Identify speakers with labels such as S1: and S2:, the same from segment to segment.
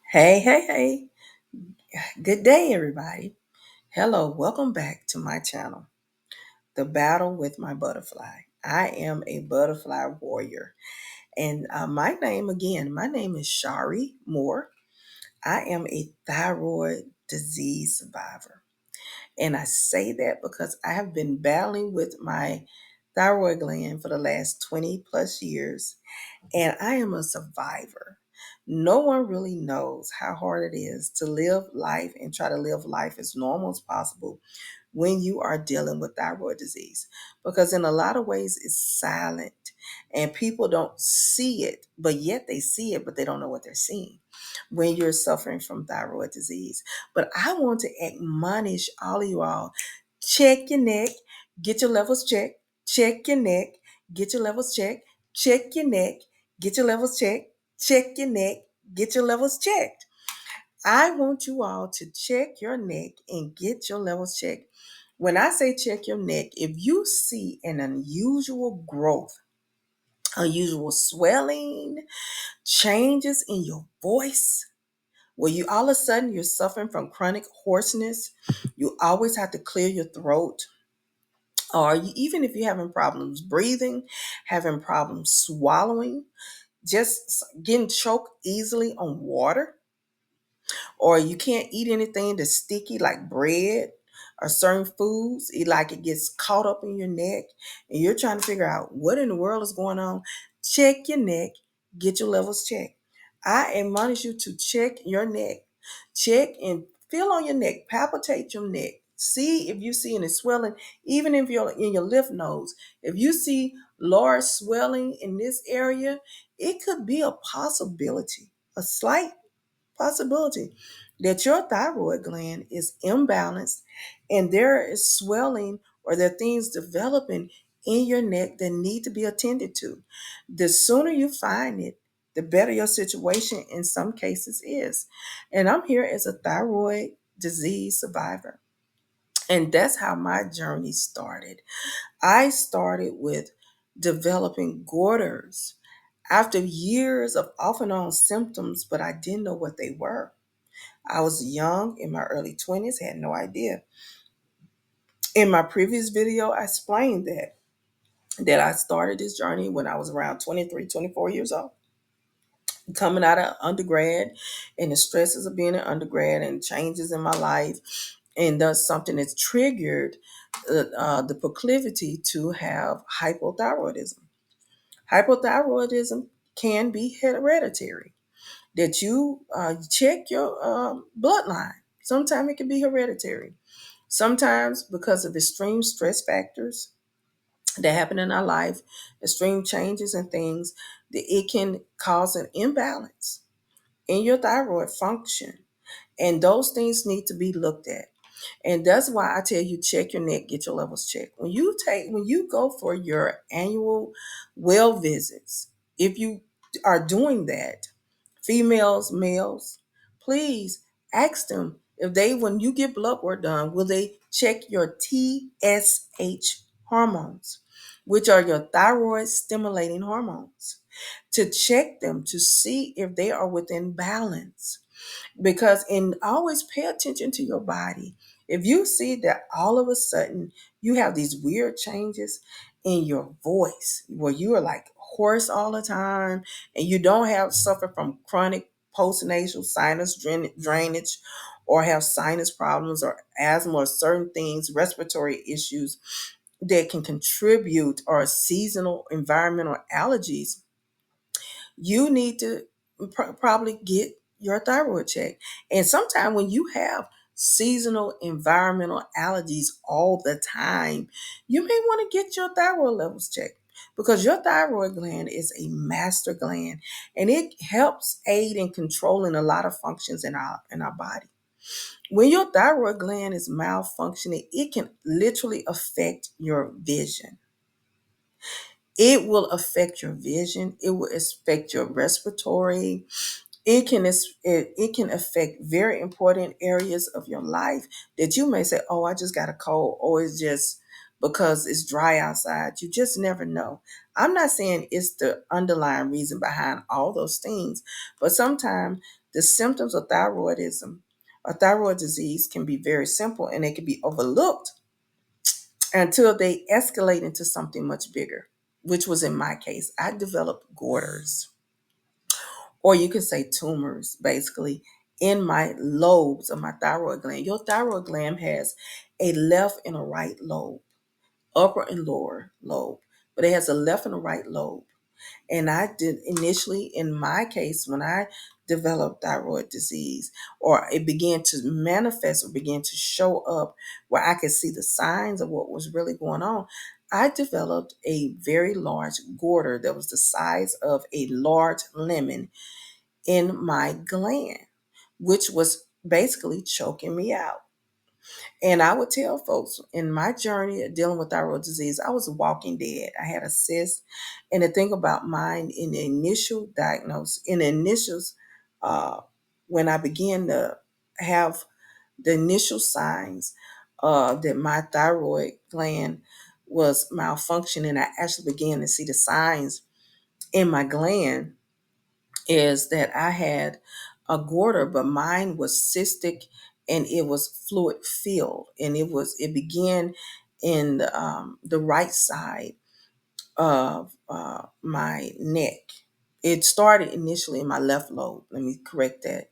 S1: Hey, hey, hey. Good day, everybody. Hello, welcome back to my channel, The Battle with My Butterfly. I am a butterfly warrior. And my name is Shari Moore. I am a thyroid disease survivor. And I say that because I have been battling with my thyroid gland for the last 20 plus years, and I am a survivor. No one really knows how hard it is to live life and try to live life as normal as possible when you are dealing with thyroid disease. Because in a lot of ways, it's silent and people don't see it, but yet they see it, but they don't know what they're seeing when you're suffering from thyroid disease. But I want to admonish all of you all, check your neck, get your levels checked, check your neck, get your levels checked, check your neck, get your levels checked, check your neck, get your levels checked. I want you all to check your neck and get your levels checked. When I say check your neck, if you see an unusual growth, unusual swelling, changes in your voice, where you all of a sudden you're suffering from chronic hoarseness, you always have to clear your throat, or even if you're having problems breathing, having problems swallowing, just getting choked easily on water, or you can't eat anything that's sticky like bread or certain foods, like it gets caught up in your neck and you're trying to figure out what in the world is going on, check your neck, get your levels checked. I admonish you to check your neck. Check and feel on your neck, palpitate your neck. See if you see any swelling, even if you're in your lymph nodes. If you see large swelling in this area, it could be a possibility, a slight possibility that your thyroid gland is imbalanced and there is swelling or there are things developing in your neck that need to be attended to. The sooner you find it, the better your situation in some cases is. And I'm here as a thyroid disease survivor. And that's how my journey started. I started with developing goiters after years of off and on symptoms, but I didn't know what they were. I was young in my early 20s, had no idea. In my previous video, I explained that I started this journey when I was around 23, 24 years old, coming out of undergrad and the stresses of being an undergrad and changes in my life. And that's something that's triggered the proclivity to have hypothyroidism. Hypothyroidism can be hereditary. That you check your bloodline. Sometimes it can be hereditary. Sometimes because of extreme stress factors that happen in our life, extreme changes and things, that it can cause an imbalance in your thyroid function. And those things need to be looked at. And that's why I tell you check your neck, get your levels checked. When you go for your annual well visits, if you are doing that, females, males, please ask them if they, when you get blood work done, will they check your TSH hormones, which are your thyroid stimulating hormones, to check them to see if they are within balance. Because, and always pay attention to your body. If you see that all of a sudden you have these weird changes in your voice where you are like hoarse all the time and you don't have suffer from chronic postnasal sinus drainage or have sinus problems or asthma or certain things, respiratory issues that can contribute, or seasonal environmental allergies, you need to probably get your thyroid checked. And sometimes when you have seasonal environmental allergies all the time, you may want to get your thyroid levels checked, because your thyroid gland is a master gland and it helps aid in controlling a lot of functions in our body. When your thyroid gland is malfunctioning, it can literally affect your vision. It will affect your vision. It will affect your respiratory. It can affect very important areas of your life that you may say, "Oh, I just got a cold," or it's just because it's dry outside. You just never know. I'm not saying it's the underlying reason behind all those things, but sometimes the symptoms of thyroidism or thyroid disease can be very simple and they can be overlooked until they escalate into something much bigger, which was in my case. I developed goiters, or you could say tumors, basically, in my lobes of my thyroid gland. Your thyroid gland has a left and a right lobe, upper and lower lobe, but it has a left and a right lobe. And I did initially, in my case, when I developed thyroid disease, or it began to manifest or began to show up where I could see the signs of what was really going on, I developed a very large goiter that was the size of a large lemon in my gland, which was basically choking me out. And I would tell folks in my journey of dealing with thyroid disease, I was walking dead. I had a cyst. And the thing about mine in the initial diagnosis, in the initials, uh, when I began to have the initial signs that my thyroid gland was malfunctioning, I actually began to see the signs in my gland is that I had a goiter, but mine was cystic and it was fluid filled, and it began in the right side of my neck. It started initially in my left lobe. Let me correct that.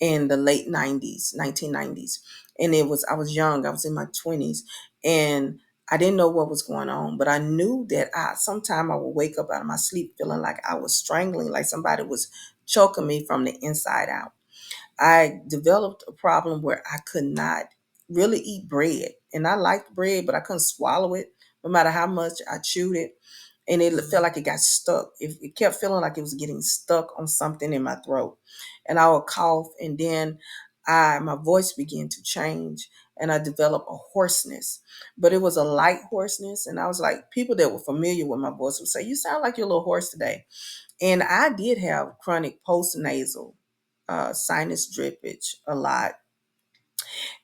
S1: In the late 90s, 1990s. And I was young, I was in my 20s, and I didn't know what was going on, but I knew that sometime I would wake up out of my sleep feeling like I was strangling, like somebody was choking me from the inside out. I developed a problem where I could not really eat bread. And I liked bread, but I couldn't swallow it no matter how much I chewed it. And it felt like it got stuck. It kept feeling like it was getting stuck on something in my throat. And I would cough, and then my voice began to change, and I developed a hoarseness. But it was a light hoarseness. And I was like, people that were familiar with my voice would say, "You sound like you're a little hoarse today." And I did have chronic postnasal sinus drippage a lot.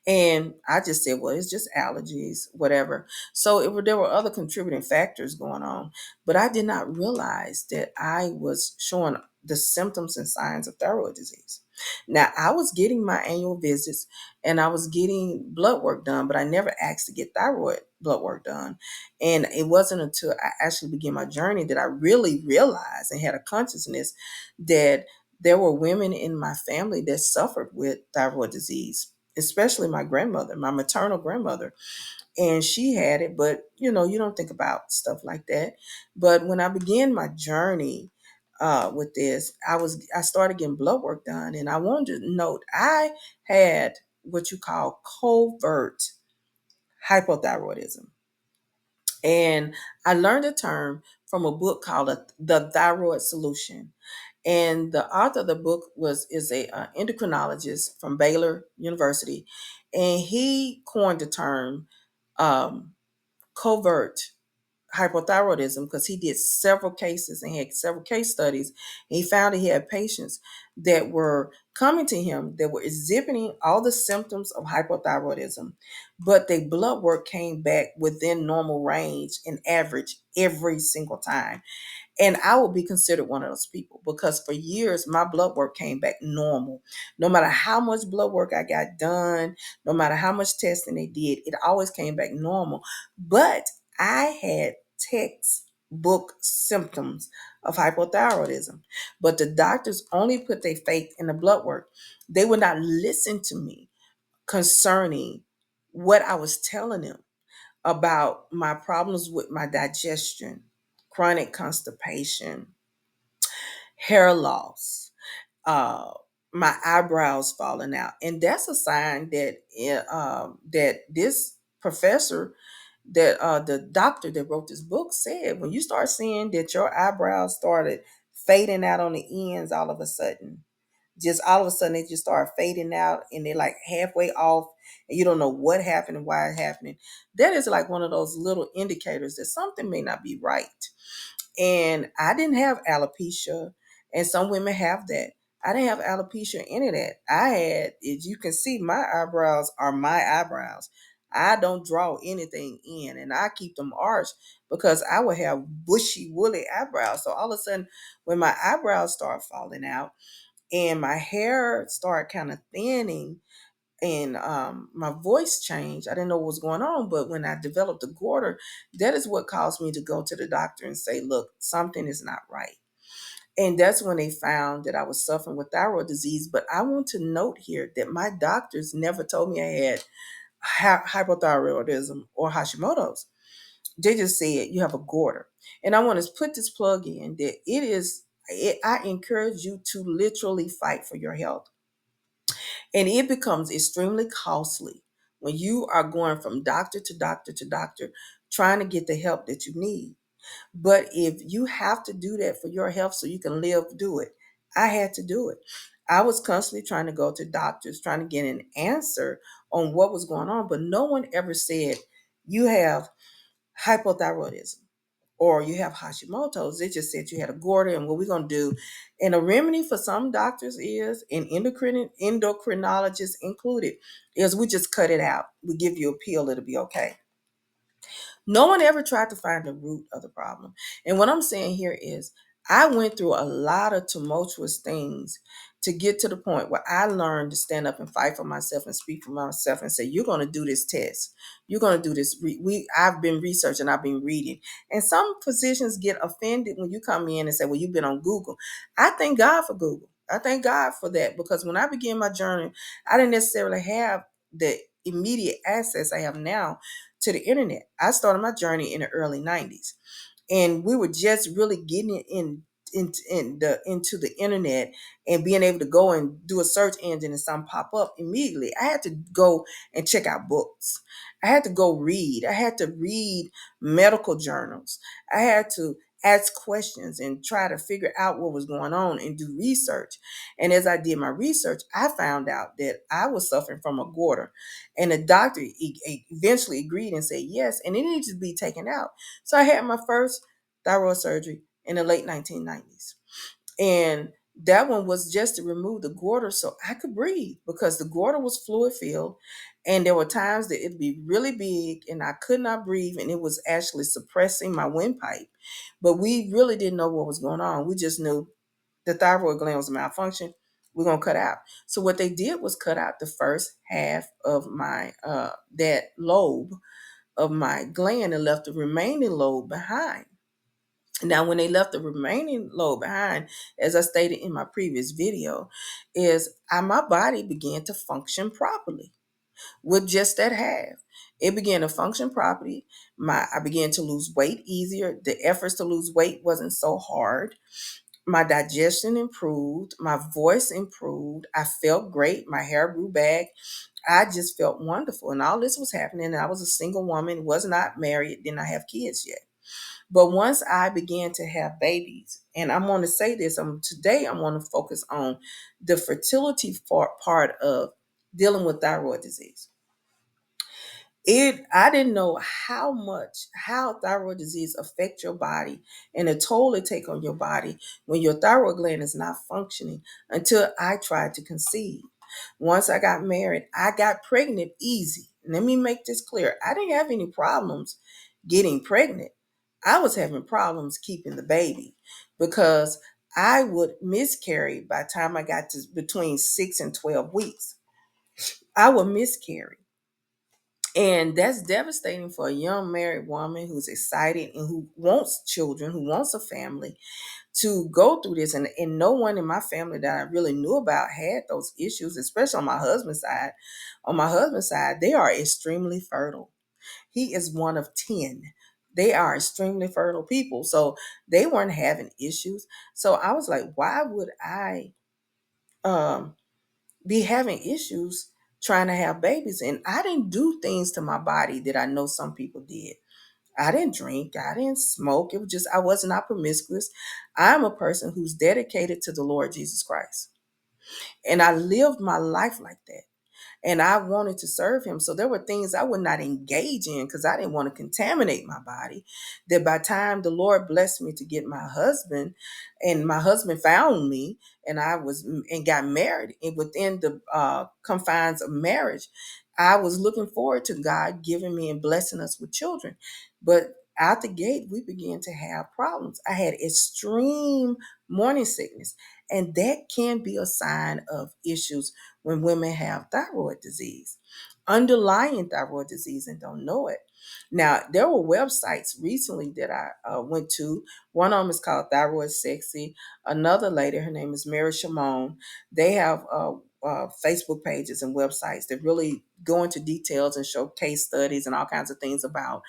S1: And I just said, well, it's just allergies, whatever. So there were other contributing factors going on, but I did not realize that I was showing the symptoms and signs of thyroid disease. Now, I was getting my annual visits and I was getting blood work done, but I never asked to get thyroid blood work done. And it wasn't until I actually began my journey that I really realized and had a consciousness that there were women in my family that suffered with thyroid disease, especially my grandmother, my maternal grandmother. And she had it, but you don't think about stuff like that. But when I began my journey with this, I started getting blood work done, and I wanted to note I had what you call covert hypothyroidism. And I learned the term from a book called The Thyroid Solution. And the author of the book is a endocrinologist from Baylor University, and he coined the term um, covert hypothyroidism because he did several cases and he had several case studies. And he found that he had patients that were coming to him that were exhibiting all the symptoms of hypothyroidism, but their blood work came back within normal range and average every single time. And I would be considered one of those people because for years my blood work came back normal. No matter how much blood work I got done, no matter how much testing they did, it always came back normal. But I had textbook symptoms of hypothyroidism. But the doctors only put their faith in the blood work. They would not listen to me concerning what I was telling them about my problems with my digestion, chronic constipation, hair loss, uh, my eyebrows falling out, and that's a sign that that this professor, that the doctor that wrote this book said, when you start seeing that your eyebrows started fading out on the ends all of a sudden, just all of a sudden they just start fading out and they're like halfway off and you don't know what happened and why it's happening. That is like one of those little indicators that something may not be right. And I didn't have alopecia, and some women have that. I didn't have alopecia or any of that. I had, as you can see, my eyebrows are my eyebrows. I don't draw anything in, and I keep them arched because I would have bushy, woolly eyebrows. So all of a sudden, when my eyebrows start falling out and my hair start kind of thinning, and my voice changed. I didn't know what was going on, but when I developed a goiter, that is what caused me to go to the doctor and say, look, something is not right. And that's when they found that I was suffering with thyroid disease. But I want to note here that my doctors never told me I had hypothyroidism or Hashimoto's. They just said you have a goiter. And I want to put this plug in that I encourage you to literally fight for your health. And it becomes extremely costly when you are going from doctor to doctor to doctor trying to get the help that you need. But if you have to do that for your health so you can live, do it. I had to do it. I was constantly trying to go to doctors, trying to get an answer on what was going on, but no one ever said, you have hypothyroidism or you have Hashimoto's. They just said you had a goiter, and what we're going to do. And a remedy for some doctors is, and endocrinologists included, is we just cut it out. We give you a pill, it'll be okay. No one ever tried to find the root of the problem. And what I'm saying here is, I went through a lot of tumultuous things to get to the point where I learned to stand up and fight for myself and speak for myself and say, you're going to do this test. You're going to do this. I've been researching, I've been reading. And some physicians get offended when you come in and say, well, you've been on Google. I thank God for Google. I thank God for that, because when I began my journey, I didn't necessarily have the immediate access I have now to the internet. I started my journey in the early 90s, and we were just really getting it into the internet and being able to go and do a search engine and something pop up immediately. I had to go and check out books. I had to go read. I had to read medical journals. I had to ask questions and try to figure out what was going on and do research. And as I did my research, I found out that I was suffering from a goiter. And the doctor eventually agreed and said yes, and it needed to be taken out. So I had my first thyroid surgery in the late 1990s. And that one was just to remove the goiter so I could breathe, because the goiter was fluid filled. And there were times that it'd be really big and I could not breathe, and it was actually suppressing my windpipe. But we really didn't know what was going on. We just knew the thyroid gland was malfunctioning. We're going to cut out. So what they did was cut out the first half of my, that lobe of my gland, and left the remaining lobe behind. Now, when they left the remaining lobe behind, as I stated in my previous video, my body began to function properly with just that half. It began to function properly. I began to lose weight easier. The efforts to lose weight wasn't so hard. My digestion improved. My voice improved. I felt great. My hair grew back. I just felt wonderful. And all this was happening. And I was a single woman, was not married, didn't I have kids yet. But once I began to have babies, and I'm going to say this, today I'm going to focus on the fertility part of dealing with thyroid disease. I didn't know how thyroid disease affects your body and the toll it take on your body when your thyroid gland is not functioning, until I tried to conceive. Once I got married, I got pregnant easy. Let me make this clear. I didn't have any problems getting pregnant. I was having problems keeping the baby, because I would miscarry by the time I got to between 6 and 12 weeks. I would miscarry. And that's devastating for a young married woman who's excited and who wants children, who wants a family, to go through this. And no one in my family that I really knew about had those issues, especially on my husband's side. On my husband's side, they are extremely fertile. He is one of 10. They are extremely fertile people. So they weren't having issues. So I was like, why would I um, be having issues trying to have babies? And I didn't do things to my body that I know some people did. I didn't drink. I didn't smoke. It was just, I was not promiscuous. I'm a person who's dedicated to the Lord Jesus Christ. And I lived my life like that. and I wanted to serve him. So there were things I would not engage in because I didn't want to contaminate my body. That by the time the Lord blessed me to get my husband, and my husband found me, and I was and got married, and within the confines of marriage, I was looking forward to God giving me and blessing us with children. But out the gate, we began to have problems. I had extreme morning sickness, and that can be a sign of issues when women have thyroid disease, underlying thyroid disease, and don't know it. Now, there were websites recently that I went to. One of them is called Thyroid Sexy. Another lady, her name is Mary Shimon. They have Facebook pages and websites that really go into details and show case studies and all kinds of things about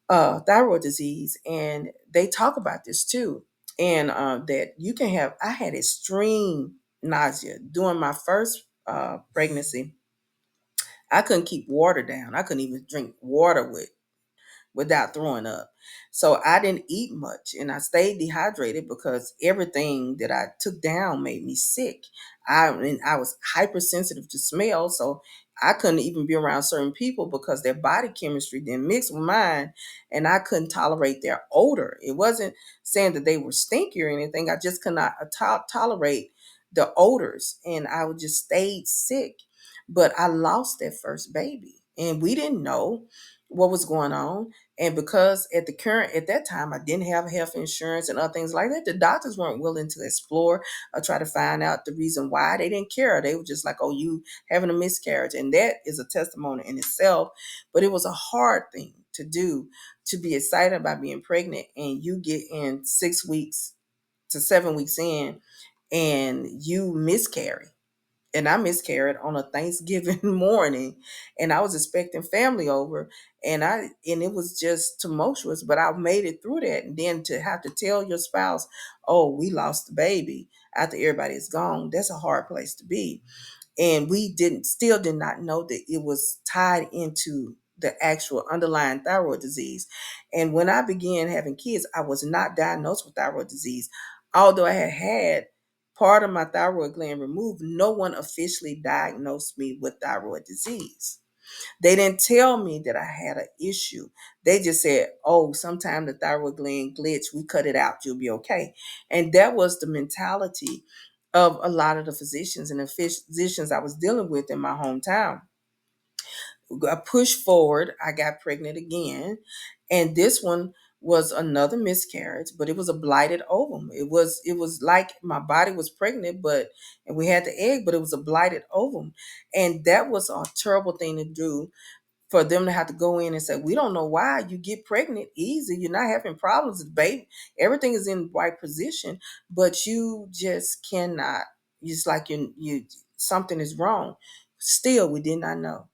S1: thyroid disease. And they talk about this too. And that you can have, I had extreme nausea during my first pregnancy. I couldn't keep water down. I couldn't even drink water without throwing up. So I didn't eat much and I stayed dehydrated because everything that I took down made me sick. I was hypersensitive to smell, so I couldn't even be around certain people because their body chemistry didn't mix with mine, and I couldn't tolerate their odor. It wasn't saying that they were stinky or anything. I just could not tolerate the odors, and I would just stayed sick. But I lost that first baby, and we didn't know what was going on. And because at that time I didn't have health insurance and other things like that, the doctors weren't willing to explore or try to find out the reason why. They didn't care. They were just like, oh, you having a miscarriage. And that is a testimony in itself. But it was a hard thing to do, to be excited about being pregnant, and you get in 6 weeks to 7 weeks in and you miscarry. And I miscarried on a Thanksgiving morning, and I was expecting family over, and it was just tumultuous, but I made it through that. And then to have to tell your spouse, "Oh, we lost the baby," after everybody is gone, that's a hard place to be. And we did not know that it was tied into the actual underlying thyroid disease. And when I began having kids, I was not diagnosed with thyroid disease. Although I had had part of my thyroid gland removed, no one officially diagnosed me with thyroid disease. They didn't tell me that I had an issue. They just said, oh, sometime the thyroid gland glitch, we cut it out, you'll be okay. And that was the mentality of a lot of the physicians and the physicians I was dealing with in my hometown. I pushed forward, I got pregnant again. And this one was another miscarriage, but it was a blighted ovum. It was like my body was pregnant, but and we had the egg, but it was a blighted ovum. And that was a terrible thing to do, for them to have to go in and say, we don't know why you get pregnant easy. You're not having problems with baby. Everything is in the right position, but you just cannot. It's like you something is wrong. Still, we did not know.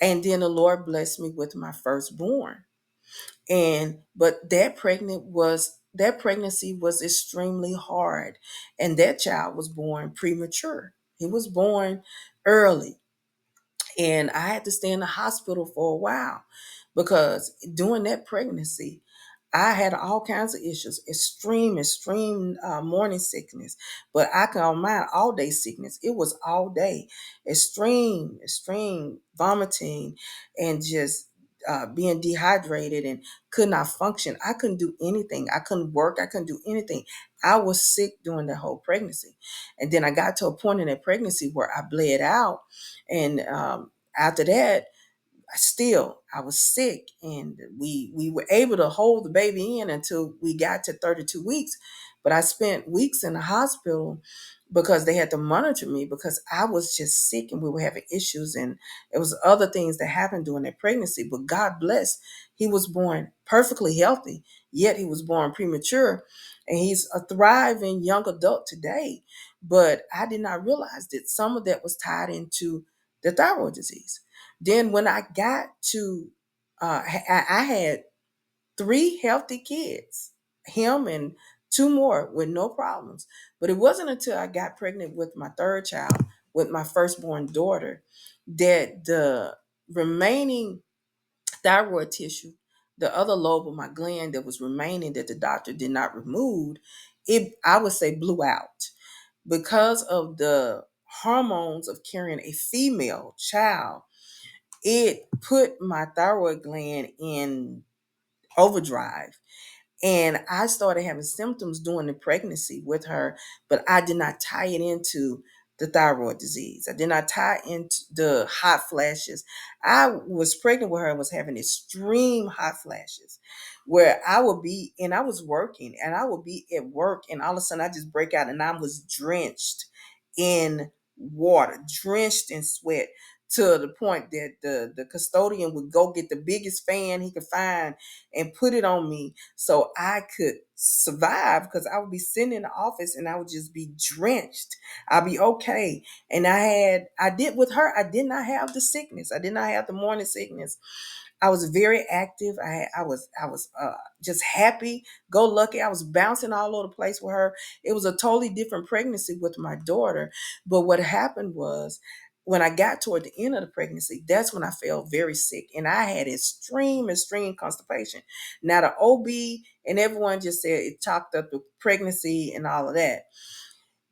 S1: And then the Lord blessed me with my firstborn. And but that pregnancy was extremely hard. And that child was born premature. He was born early, and I had to stay in the hospital for a while because during that pregnancy, I had all kinds of issues, extreme morning sickness. But I can mind all day sickness. It was all day, extreme vomiting, and just being dehydrated and could not function. I couldn't do anything. I couldn't work. I couldn't do anything. I was sick during the whole pregnancy. And then I got to a point in that pregnancy where I bled out. And after that, I was sick, and we were able to hold the baby in until we got to 32 weeks. But I spent weeks in the hospital because they had to monitor me because I was just sick and we were having issues, and it was other things that happened during that pregnancy. But God bless, he was born perfectly healthy, yet he was born premature, and he's a thriving young adult today. But I did not realize that some of that was tied into the thyroid disease. Then when I got to, I had three healthy kids, him and two more with no problems. But it wasn't until I got pregnant with my third child, with my firstborn daughter, that the remaining thyroid tissue, the other lobe of my gland that was remaining that the doctor did not remove, it, I would say, blew out because of the hormones of carrying a female child, it put my thyroid gland in overdrive. And I started having symptoms during the pregnancy with her, but I did not tie it into the thyroid disease. I did not tie into the hot flashes. I was pregnant with her and was having extreme hot flashes where I would be, and I was working, and I would be at work, and all of a sudden I just break out and I was drenched in water, drenched in sweat, to the point that the custodian would go get the biggest fan he could find and put it on me so I could survive, because I would be sitting in the office and I would just be drenched. I'll be okay. And I did with her, I did not have the sickness. I did not have the morning sickness. I was very active. I was just happy, go lucky. I was bouncing all over the place with her. It was a totally different pregnancy with my daughter. But what happened was, when I got toward the end of the pregnancy, that's when I felt very sick, and I had extreme constipation. Now the OB and everyone just said it chalked up the pregnancy and all of that.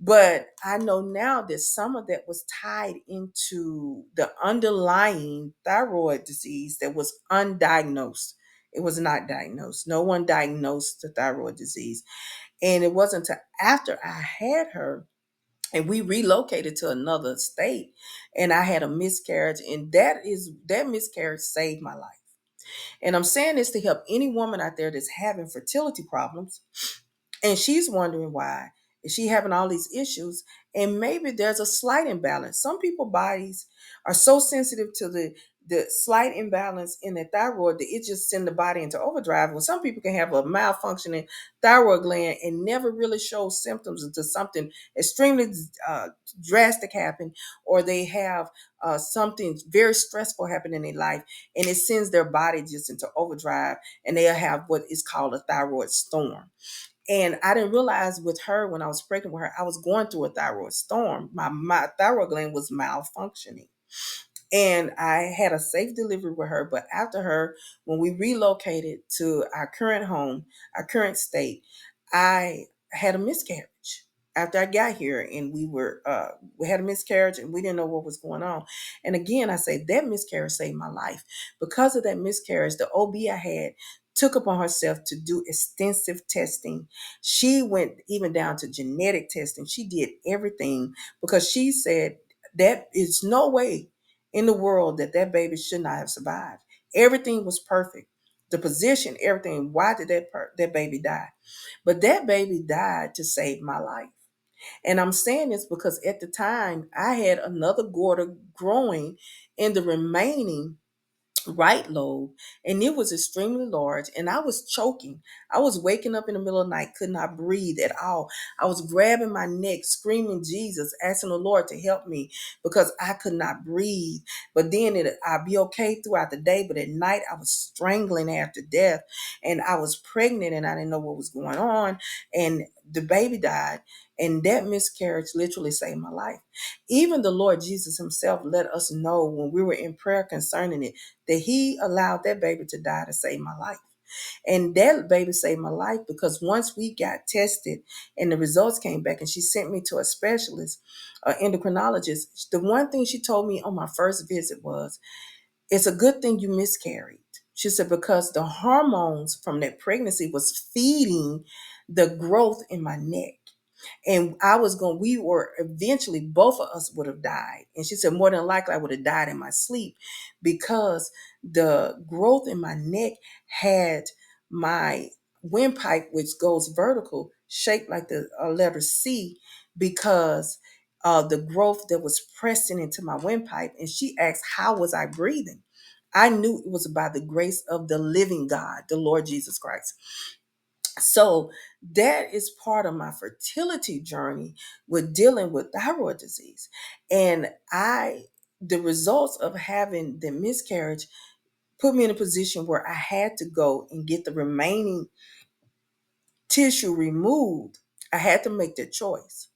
S1: But I know now that some of that was tied into the underlying thyroid disease that was undiagnosed. It was not diagnosed. No one diagnosed the thyroid disease. And it wasn't until after I had her and we relocated to another state and I had a miscarriage. And that miscarriage saved my life. And I'm saying this to help any woman out there that's having fertility problems, and she's wondering why is she having all these issues, and maybe there's a slight imbalance. Some people bodies are so sensitive to the slight imbalance in their thyroid that it just send the body into overdrive. Well, some people can have a malfunctioning thyroid gland and never really show symptoms until something extremely uh, drastic happen, or they have something very stressful happen in their life, and it sends their body just into overdrive, and they'll have what is called a thyroid storm. And I didn't realize with her, when I was pregnant with her, I was going through a thyroid storm. My thyroid gland was malfunctioning. And I had a safe delivery with her. But after her, when we relocated to our current home, our current state, I had a miscarriage after I got here, and we had a miscarriage and we didn't know what was going on. And again, I say that miscarriage saved my life. Because of that miscarriage, the OB I had took upon herself to do extensive testing. She went even down to genetic testing. She did everything because she said that is no way in the world that that baby should not have survived. Everything was perfect. The position, everything. Why did that baby die? But that baby died to save my life. And I'm saying this because at the time I had another daughter growing in the remaining right lobe, and it was extremely large, and I was choking. I was waking up in the middle of the night, could not breathe at all. I was grabbing my neck, screaming Jesus, asking the Lord to help me because I could not breathe. But then I'd be okay throughout the day, but at night I was strangling half to death, and I was pregnant and I didn't know what was going on, and the baby died. And that miscarriage literally saved my life. Even the Lord Jesus himself let us know when we were in prayer concerning it, that he allowed that baby to die to save my life. And that baby saved my life because once we got tested and the results came back and she sent me to a specialist, endocrinologist, the one thing she told me on my first visit was, it's a good thing you miscarried. She said, because the hormones from that pregnancy was feeding the growth in my neck. And we were eventually, both of us would have died. And she said, more than likely, I would have died in my sleep because the growth in my neck had my windpipe, which goes vertical, shaped like the letter C, because the growth that was pressing into my windpipe. And she asked, how was I breathing? I knew it was by the grace of the living God, the Lord Jesus Christ. So that is part of my fertility journey with dealing with thyroid disease. And the results of having the miscarriage put me in a position where I had to go and get the remaining tissue removed. I had to make that choice.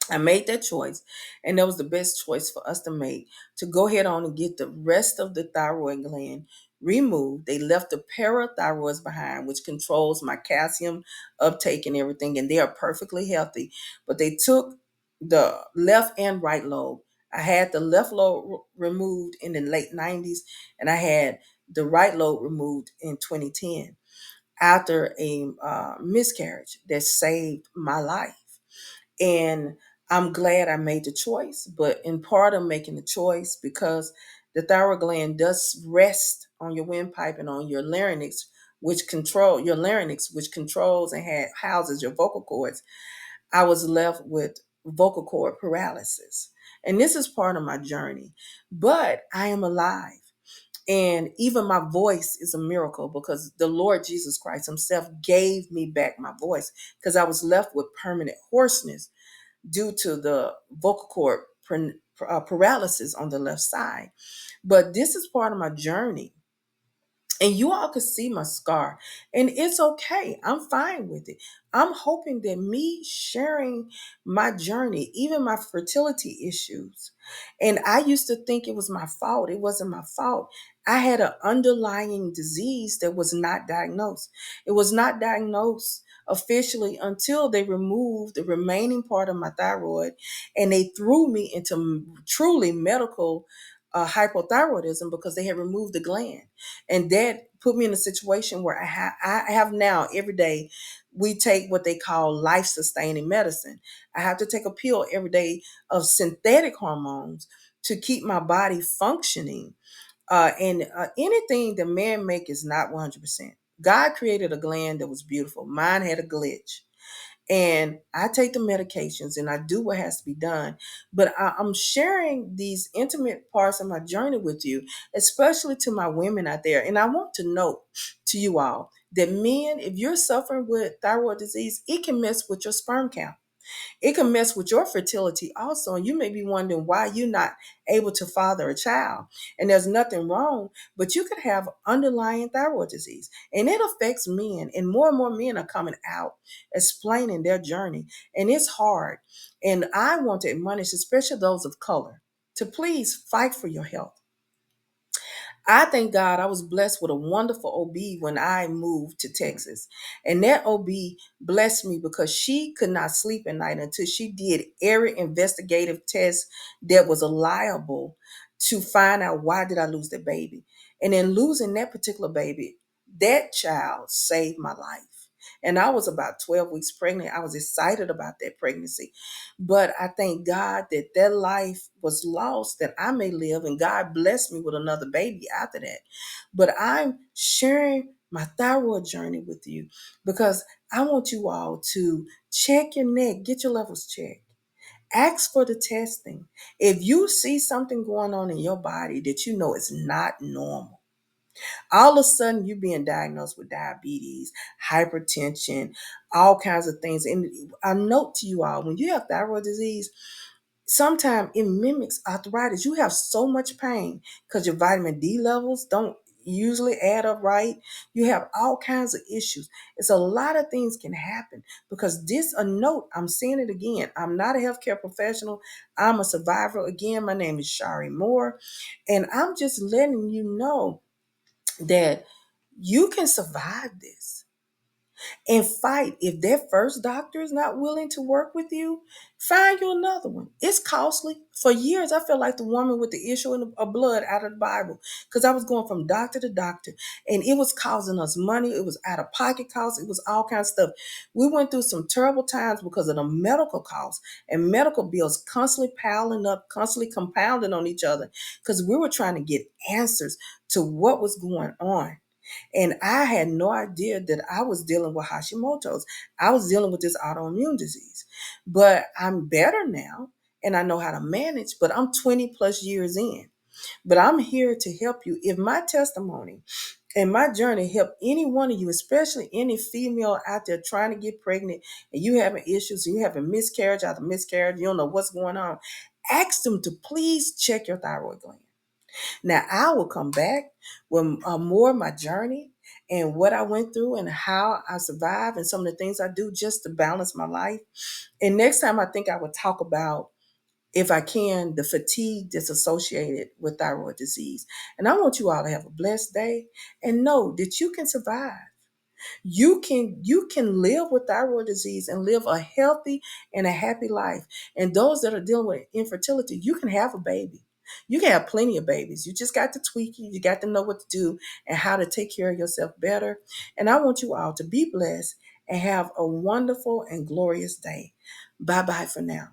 S1: I made that choice, and that was the best choice for us to make, to go ahead on and get the rest of the thyroid gland removed. They left the parathyroids behind, which controls my calcium uptake and everything, and they are perfectly healthy. But they took the left and right lobe. I had the left lobe removed in the late 90s, and I had the right lobe removed in 2010 after a miscarriage that saved my life. And I'm glad I made the choice, but in part of making the choice, because the thyroid gland does rest on your windpipe and on your larynx, which controls and houses your vocal cords. I was left with vocal cord paralysis. And this is part of my journey. But I am alive. And even my voice is a miracle because the Lord Jesus Christ Himself gave me back my voice, because I was left with permanent hoarseness due to the vocal cord paralysis on the left side. But this is part of my journey. And you all could see my scar, and it's okay. I'm fine with it. I'm hoping that me sharing my journey, even my fertility issues, and I used to think it was my fault. It wasn't my fault. I had an underlying disease that was not diagnosed. It was not diagnosed officially until they removed the remaining part of my thyroid, and they threw me into truly medical hypothyroidism because they had removed the gland. And that put me in a situation where I have now every day we take what they call life sustaining medicine. I have to take a pill every day of synthetic hormones to keep my body functioning. And anything the man make is not 100%. God created a gland that was beautiful. Mine had a glitch. And I take the medications and I do what has to be done. But I'm sharing these intimate parts of my journey with you, especially to my women out there. And I want to note to you all that men, if you're suffering with thyroid disease, it can mess with your sperm count. It can mess with your fertility also. And you may be wondering why you're not able to father a child. And there's nothing wrong, but you could have underlying thyroid disease. And it affects men. And more men are coming out explaining their journey. And it's hard. And I want to admonish, especially those of color, to please fight for your health. I thank God I was blessed with a wonderful OB when I moved to Texas. And that OB blessed me because she could not sleep at night until she did every investigative test that was liable to find out why did I lose the baby. And in losing that particular baby, that child saved my life. And I was about 12 weeks pregnant. I was excited about that pregnancy. But I thank God that that life was lost that I may live, and God blessed me with another baby after that. But I'm sharing my thyroid journey with you because I want you all to check your neck, get your levels checked. Ask for the testing. If you see something going on in your body that you know is not normal, all of a sudden you being diagnosed with diabetes, hypertension, all kinds of things. And I note to you all, when you have thyroid disease, sometimes it mimics arthritis. You have so much pain because your vitamin D levels don't usually add up right. You have all kinds of issues. It's a lot of things can happen because this a note. I'm saying it again. I'm not a healthcare professional. I'm a survivor. Again, my name is Shari Moore, and I'm just letting you know that you can survive this and fight. If that first doctor is not willing to work with you, find you another one. It's costly. For years, I felt like the woman with the issue of blood out of the Bible because I was going from doctor to doctor and it was causing us money. It was out of pocket costs. It was all kinds of stuff. We went through some terrible times because of the medical costs and medical bills constantly piling up, constantly compounding on each other because we were trying to get answers to what was going on. And I had no idea that I was dealing with Hashimoto's. I was dealing with this autoimmune disease. But I'm better now and I know how to manage, but I'm 20 plus years in. But I'm here to help you. If my testimony and my journey help any one of you, especially any female out there trying to get pregnant and you having issues, and you having miscarriage after miscarriage, you don't know what's going on, ask them to please check your thyroid gland. Now, I will come back with more of my journey and what I went through and how I survived and some of the things I do just to balance my life. And next time, I think I will talk about, if I can, the fatigue that's associated with thyroid disease. And I want you all to have a blessed day and know that you can survive. You can live with thyroid disease and live a healthy and a happy life. And those that are dealing with infertility, you can have a baby. You can have plenty of babies. You just got to tweak it. You got to know what to do and how to take care of yourself better. And I want you all to be blessed and have a wonderful and glorious day. Bye bye for now.